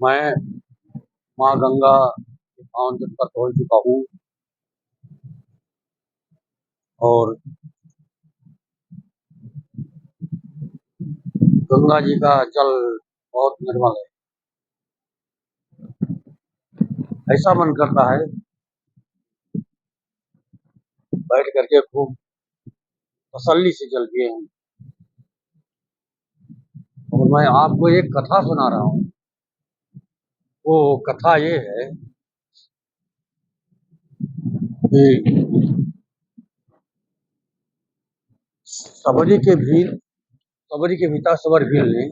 मैं माँ गंगा के पावन तट पर पहुँच चुका हूँ और गंगा जी का जल बहुत निर्मल है। ऐसा मन करता है बैठ करके खूब तसल्ली से जल पिए हैं। और मैं आपको एक कथा सुना रहा हूँ। वो कथा ये है कि सबरी के भील सबरी के पिता सबर भील ने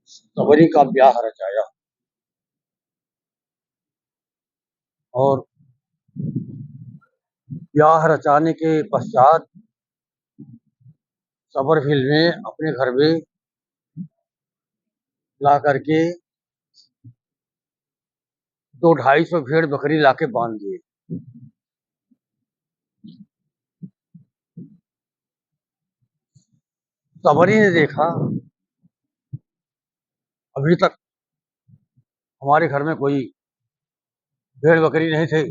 सबरी का ब्याह रचाया और ब्याह रचाने के पश्चात सबर भील ने अपने घर में ला करके 200-250 भेड़ बकरी लाके बांध दिए। सबरी ने देखा अभी तक हमारे घर में कोई भेड़ बकरी नहीं थे,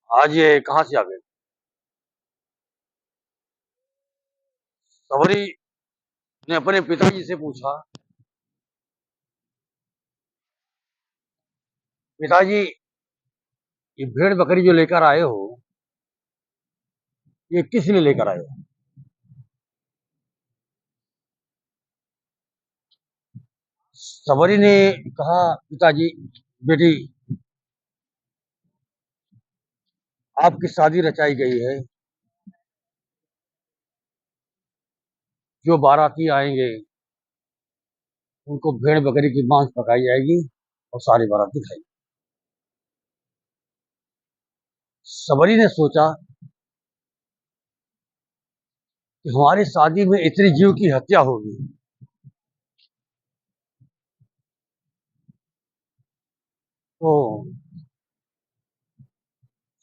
आज ये कहाँ से आ गए। सबरी ने अपने पिताजी से पूछा, पिताजी ये भेड़ बकरी जो लेकर आए हो ये किस लिए लेकर आए हो। सबरी ने कहा, पिताजी बेटी आपकी शादी रचाई गई है, जो बाराती आएंगे उनको भेड़ बकरी की मांस पकाई जाएगी और सारी बाराती खाएगी। सबरी ने सोचा कि हमारी शादी में इतनी जीव की हत्या होगी, तो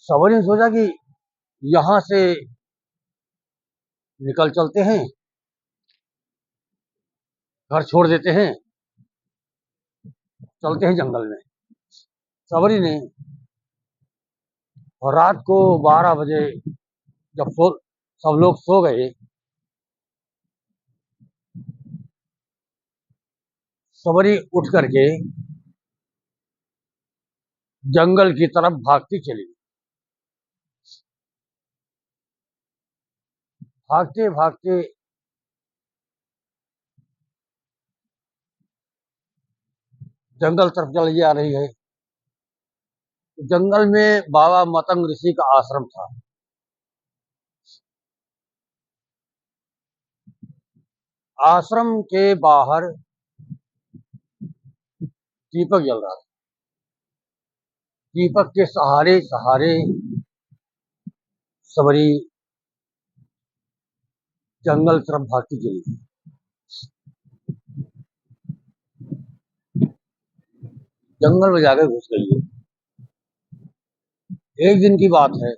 सबरी ने सोचा कि यहाँ से निकल चलते हैं, घर छोड़ देते हैं, चलते हैं जंगल में। सबरी ने और रात को 12 बजे जब सब लोग सो गए, सबरी उठ करके जंगल की तरफ भागती चली। भागते भागते जंगल तरफ चली जा रही है। जंगल में बाबा मतंग ऋषि का आश्रम था। आश्रम के बाहर दीपक जल रहा था। दीपक के सहारे सहारे सबरी जंगल तरफ भागती चली। जंगल में जाकर घुस गई। एक दिन की बात है,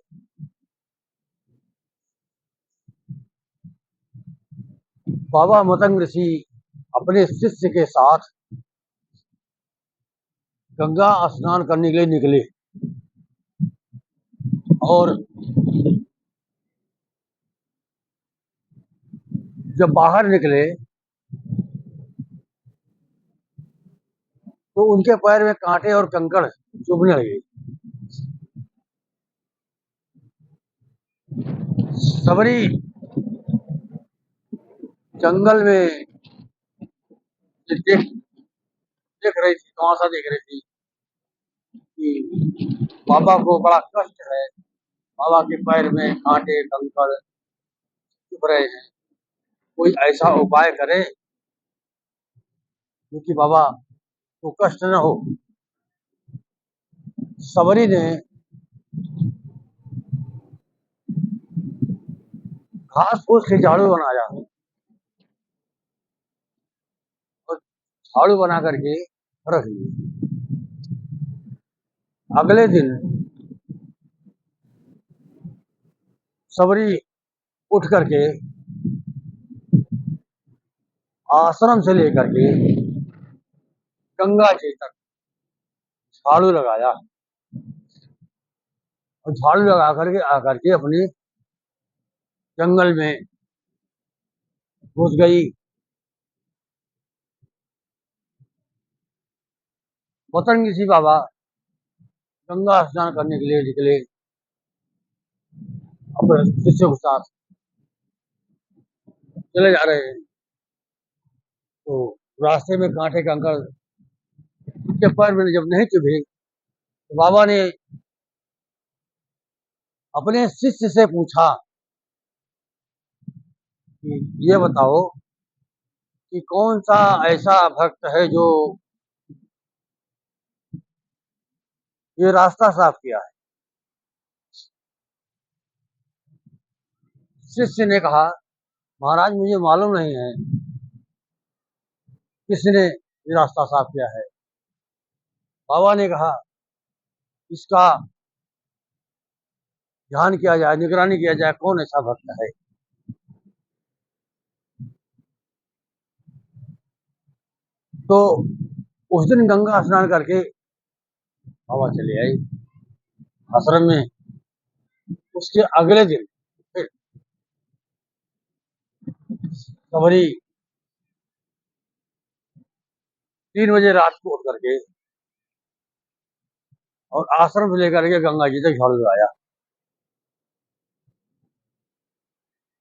बाबा मतंग ऋषि अपने शिष्य के साथ गंगा स्नान करने के लिए निकले और जब बाहर निकले तो उनके पैर में कांटे और कंकड़ चुभने लगे। सबरी जंगल में देख देख रही थी, तमाशा देख रही थी कि बाबा को बड़ा कष्ट है, बाबा के पैर में कांटे कंकड़ चुभ रहे हैं, कोई ऐसा उपाय करे क्योंकि बाबा को कष्ट न हो। सबरी ने घास फूस से झाड़ू बनाया और झाड़ू बना करके रख ली। अगले दिन सबरी उठ करके आश्रम से लेकर के गंगा जी तक झाड़ू लगाया और झाड़ू लगा करके आकर के अपने जंगल में घुस गई। पतंग ऋषि बाबा गंगा स्नान करने के लिए निकले अपने शिष्यों के साथ चले जा रहे हैं। तो रास्ते में कांटे कंकड़ उनके पैर में जब नहीं चुभे तो बाबा ने अपने शिष्य से पूछा कि ये बताओ कि कौन सा ऐसा भक्त है जो ये रास्ता साफ किया है। शिष्य ने कहा महाराज मुझे मालूम नहीं है किसने ये रास्ता साफ किया है। बाबा ने कहा इसका ध्यान किया जाए, निगरानी किया जाए, कौन ऐसा भक्त है। तो उस दिन गंगा स्नान करके बाबा चले आई आश्रम में। उसके अगले दिन फिर सवरी 3 बजे रात को उठ करके और आश्रम से लेकर के गंगा जी तक झाड़ू लगाया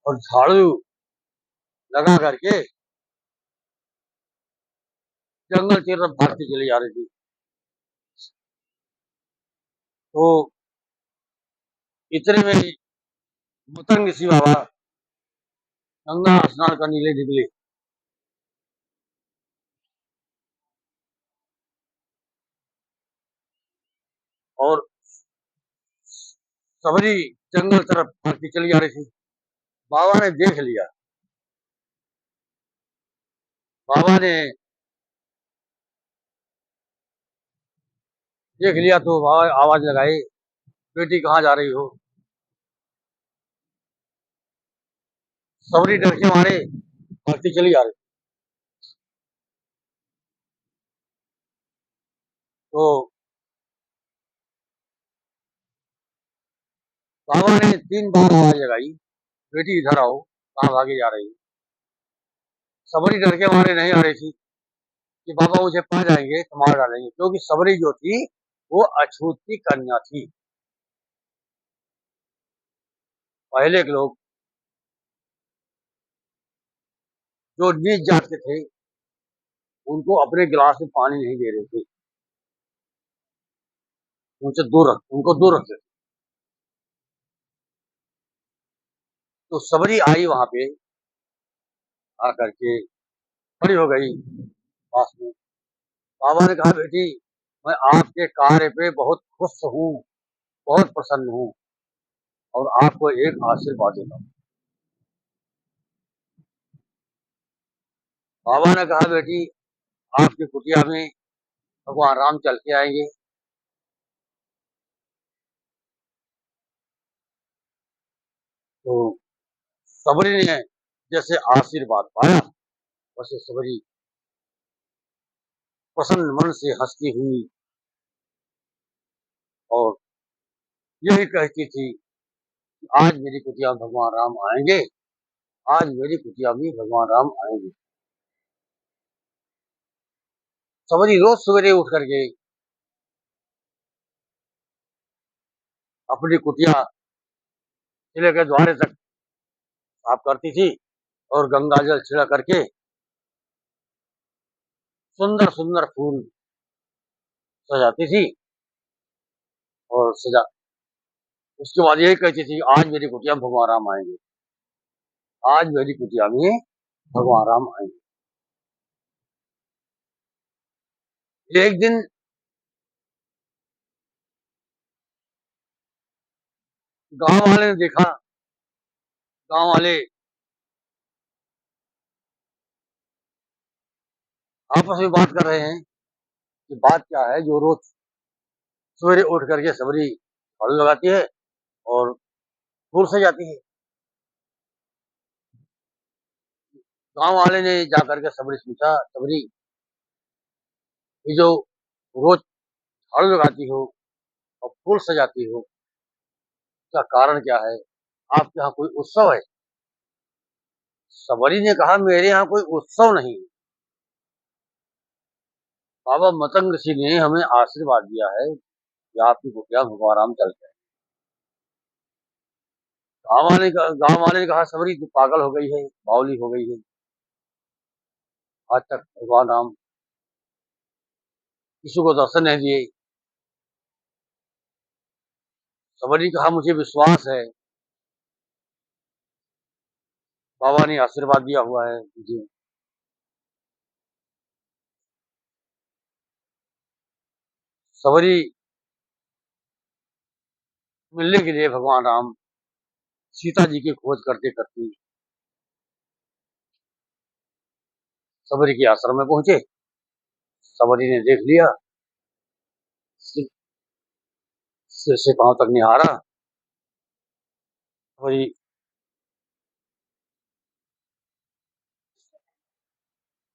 और झाड़ू लगा करके जंगल की तरफ भागती चली जा रही थी। तो इतने में मतंग ऋषि बाबा गंगा स्नान करने के लिए निकले और सबरी जंगल तरफ भागती चली जा रही थी। बाबा ने देख लिया। बाबा ने देख लिया तो बाबा आवाज लगाई बेटी कहाँ जा रही हो। सबरी डर के मारे भागती चली जा रही। तो बाबा ने 3 बार आवाज लगाई बेटी इधर आओ, कहाँ भागी जा रही। सबरी डर के मारे नहीं आ रही थी कि बाबा मुझे पा जाएंगे तो मार डालेंगे, क्योंकि सबरी जो थी वो अछूत की कन्या थी। पहले के लोग जो नीच जात के थे उनको अपने गिलास में पानी नहीं दे रहे थे, उनको दूर रखते थे। तो सबरी आई वहां पे आकर के खड़ी हो गई पास में। बाबा ने कहा बेटी मैं आपके कार्य पे बहुत खुश हूँ, बहुत प्रसन्न हूँ और आपको एक आशीर्वाद देता हूँ। बाबा ने कहा बेटी आपकी कुटिया में भगवान राम चल के आएंगे। तो सबरी ने जैसे आशीर्वाद पाया वैसे सबरी प्रसन्न मन से हंसती हुई और यही कहती थी आज मेरी कुटिया में भगवान राम आएंगे, आज मेरी कुटिया में भगवान राम आएंगे। सबरी रोज सवेरे उठ करके अपनी कुटिया किले के द्वारे तक साफ करती थी और गंगा जल छिड़क करके सुंदर सुंदर फूल सजाती थी और सजा उसके बाद यही कहती थी आज मेरी कुटिया में भगवान राम आएंगे, आज मेरी कुटिया में भगवान राम आएंगे। एक दिन गांव वाले ने देखा, गांव वाले आपस में बात कर रहे हैं कि बात क्या है जो रोज सवेरे उठ करके सबरी झाड़ू लगाती है और फूल सजाती है। गांव वाले ने जाकर के सबरी से पूछा, सबरी ये जो रोज झाड़ू लगाती हो और फूल सजाती हो, इसका कारण क्या है? आपके यहाँ कोई उत्सव है? सबरी ने कहा, मेरे यहाँ कोई उत्सव नहीं है। बाबा मतंग ऋषि ने हमें आशीर्वाद दिया है कि आपकी कुटिया भगवान राम चल जाए। गांव वाले ने कहा, सबरी तू पागल हो गई है, बावली हो गई है। आज तक भगवान राम किसी को दर्शन नहीं दिए। सबरी ने कहा, मुझे विश्वास है, बाबा ने आशीर्वाद दिया हुआ है मुझे। सबरी मिलने के लिए भगवान राम सीता जी की खोज करते करते सबरी के आश्रम में पहुंचे। सबरी ने देख लिया, सिर सिर से पांव तक निहारा। सबरी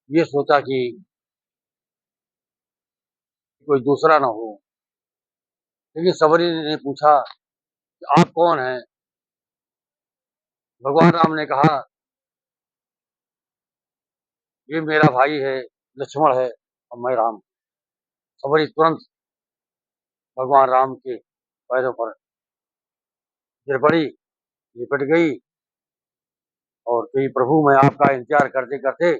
ये सोचा कि कोई दूसरा ना हो, लेकिन सबरी ने पूछा कि आप कौन हैं? भगवान राम ने कहा, ये मेरा भाई है, लक्ष्मण है और मैं राम। सबरी तुरंत भगवान राम के पैरों पर गिर पड़ी, लिपट गई और कही, प्रभु मैं आपका इंतजार करते करते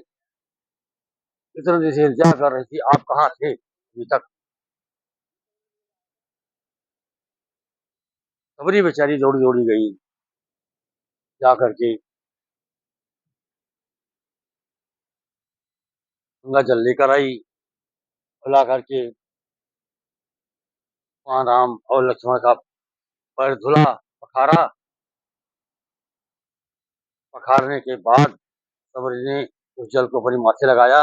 इतने देर से इंतजार कर रही थी, आप कहाँ थे अभी तक? सबरी बेचारी दौड़ी दौड़ी गई, जा करके गंगा जल लेकर आई, ला करके वहां राम और लक्ष्मण का पैर धुला, पखारा। पखारने के बाद सबरी ने उस जल को अपने माथे लगाया।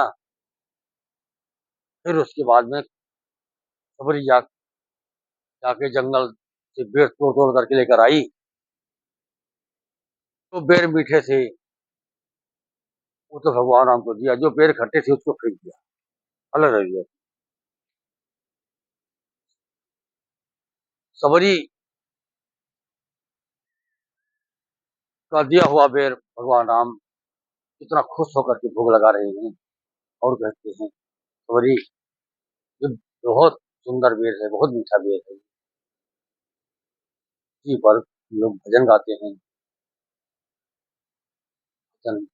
फिर उसके बाद में सबरी जाके जंगल से बेर तोड़ तोड़ करके लेकर आई। तो बेर मीठे थे, वो तो भगवान राम को दिया। जो बेर खट्टे थे उसको फेंक दिया, अलग रह गया। सबरी का दिया हुआ बेर भगवान राम इतना खुश होकर के भोग लगा रहे हैं और कहते हैं, सबरी ये बहुत सुंदर बेर है, बहुत मीठा बेर है। इसी पर लोग भजन गाते हैं। भजन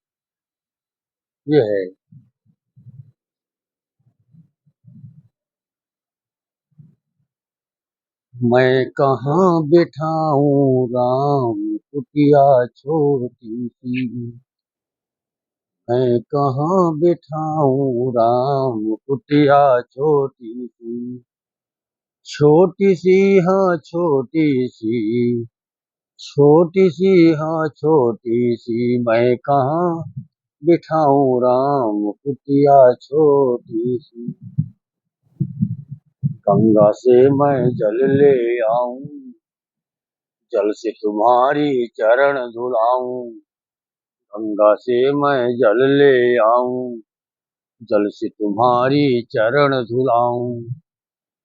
ये है, मैं कहाँ बिठाऊं राम कुटिया छोटी सी, मैं कहाँ बिठाऊं राम कुटिया छोटी सी, छोटी सी हाँ छोटी सी, छोटी सी हाँ छोटी सी, मैं कहाँ बिठाऊं राम कुटिया छोटी सी। गंगा से मैं जल ले आऊं, जल से तुम्हारी चरण धुलाऊं। गंगा से मैं जल ले आऊं, जल से तुम्हारी चरण धुलाऊं।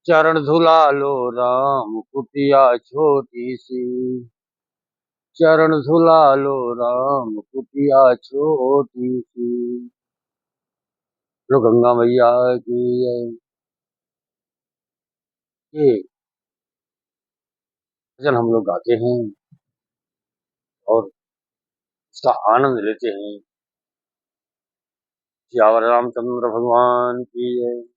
चरण धुला लो राम कुटिया छोटी सी, चरण धुला लो राम कुटिया छोटी सी। जो गंगा मैया की जय। ये भजन हम लोग गाते हैं और इसका आनंद लेते हैं। सियावर रामचंद्र भगवान की जय।